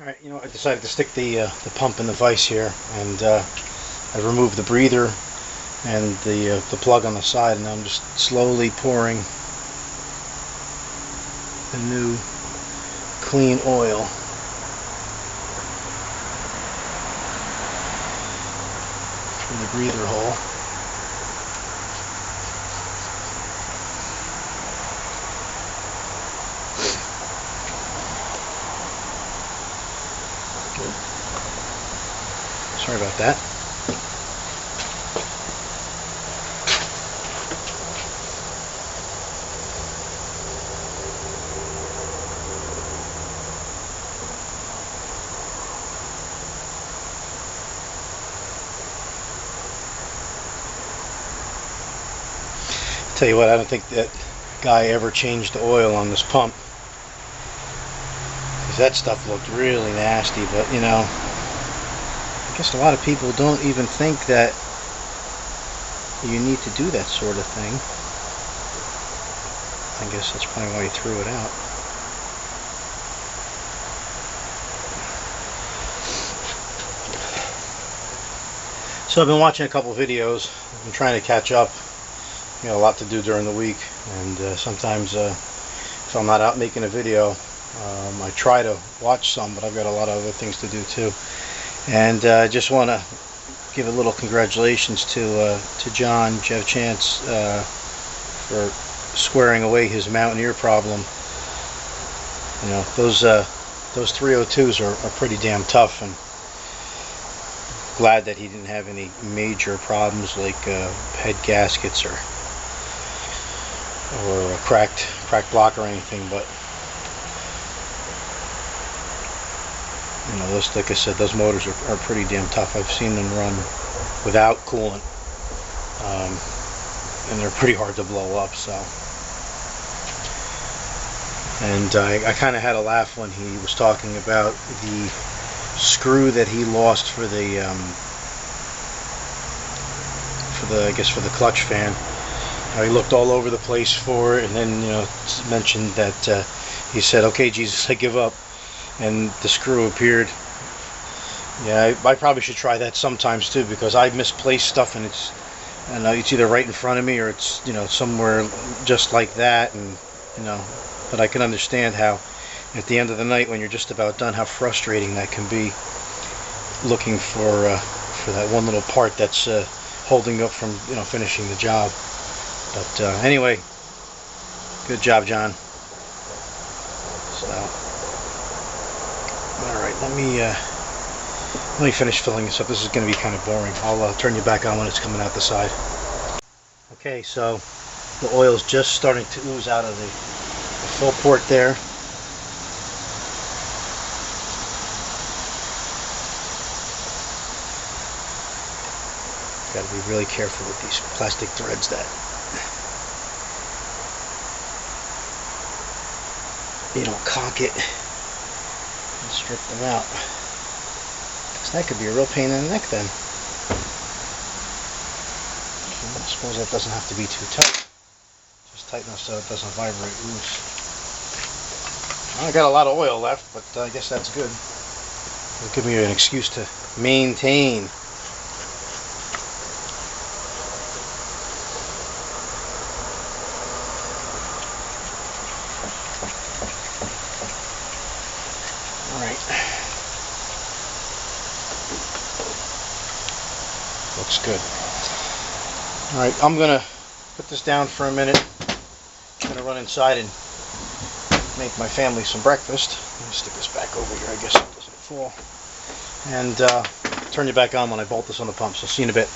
Alright, you know, I decided to stick the pump in the vise here, and I removed the breather and the plug on the side, and now I'm just slowly pouring the new clean oil through the breather hole. Sorry about that. Tell you what, I don't think that guy ever changed the oil on this pump, because that stuff looked really nasty. But you know, I guess a lot of people don't even think that you need to do that sort of thing. I guess that's probably why he threw it out. So I've been watching a couple videos. I've been trying to catch up. You know, a lot to do during the week, and sometimes if I'm not out making a video, I try to watch some, but I've got a lot of other things to do too. And I just want to give a little congratulations to John Jeff Chance for squaring away his Mountaineer problem. You know, those 302s are pretty damn tough, and glad that he didn't have any major problems like head gaskets or a cracked block or anything. But you know, those, like I said, those motors are pretty damn tough. I've seen them run without coolant, and they're pretty hard to blow up. So, and I kind of had a laugh when he was talking about the screw that he lost for the I guess for the clutch fan. He looked all over the place for it, and then, you know, mentioned that he said, "Okay, Jesus, I give up," and the screw appeared. Yeah, I probably should try that sometimes too, because I misplace stuff, and it's either right in front of me or it's, you know, somewhere just like that, and you know. But I can understand how, at the end of the night, when you're just about done, how frustrating that can be, looking for that one little part that's holding you up from, you know, finishing the job. But anyway, good job, John. So, all right, let me finish filling this up. This is going to be kind of boring. I'll turn you back on when it's coming out the side. Okay, so the oil's just starting to ooze out of the fill port there. Got to be really careful with these plastic threads that you don't caulk it and strip them out, because that could be a real pain in the neck then. I suppose that doesn't have to be too tight, just tight enough so it doesn't vibrate loose. I got a lot of oil left, but I guess that's good. It'll give me an excuse to maintain. Looks good. Alright, I'm gonna put this down for a minute. I'm gonna run inside and make my family some breakfast. Let me stick this back over here, I guess it doesn't fall. And turn you back on when I bolt this on the pump, so see you in a bit.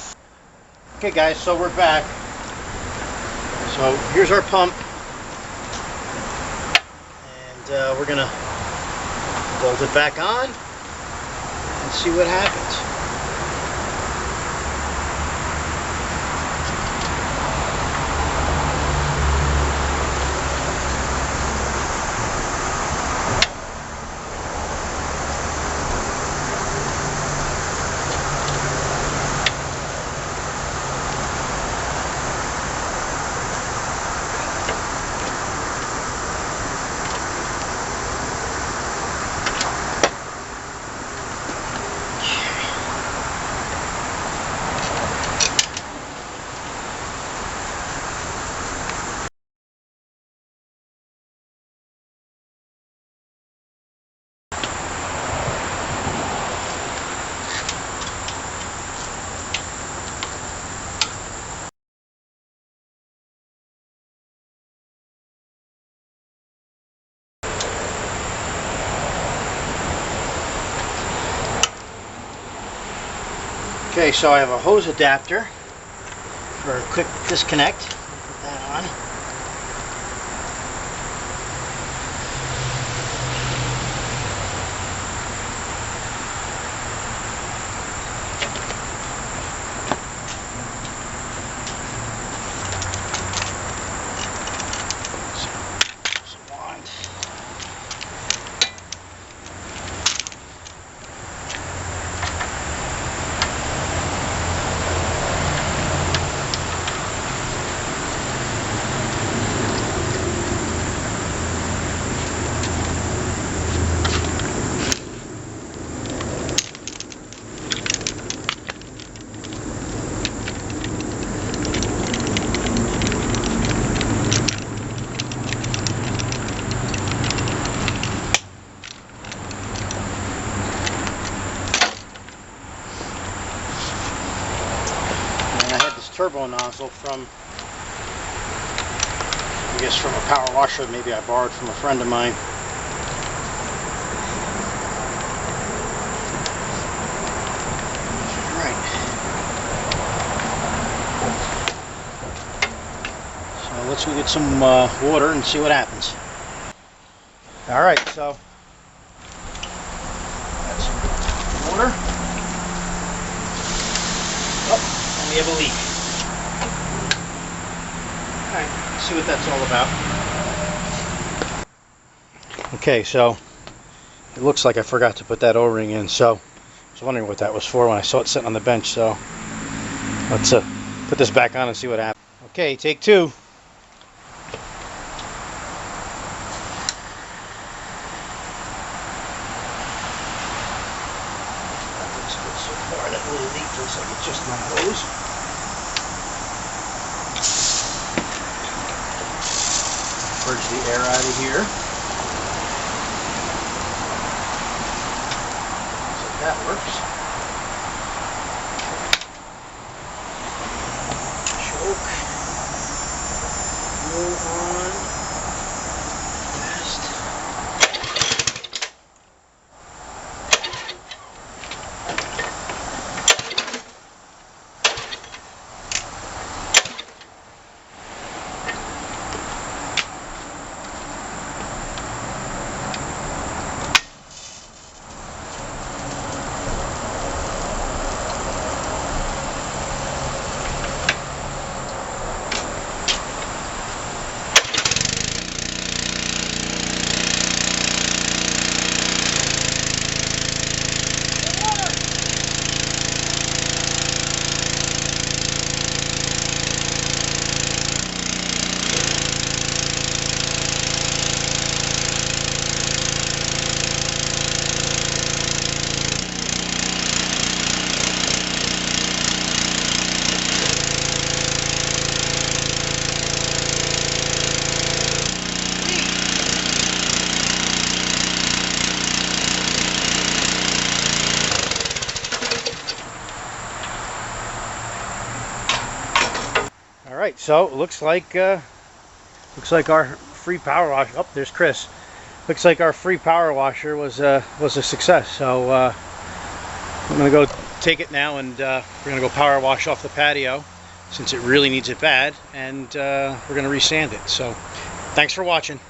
Okay guys, so we're back. So here's our pump. And we're gonna bolt it back on and see what happens. Okay, so I have a hose adapter for a quick disconnect. Put that on. Turbo nozzle from, I guess, from a power washer maybe I borrowed from a friend of mine. Alright. So let's go get some water and see what happens. Alright, so that's some water. Oh, and we have a leak. Alright, see what that's all about. Okay, so it looks like I forgot to put that O-ring in, so I was wondering what that was for when I saw it sitting on the bench, so let's put this back on and see what happens. Okay, take two. That looks good so far. That little leak looks like it's just my hose. Purge the air out of here. So that works. Choke. Roll on. Fast. All right, so it looks like our free power wash. Oh, there's Chris. Looks like our free power washer was a success. So I'm gonna go take it now, and we're gonna go power wash off the patio since it really needs it bad, and we're gonna resand it. So thanks for watching.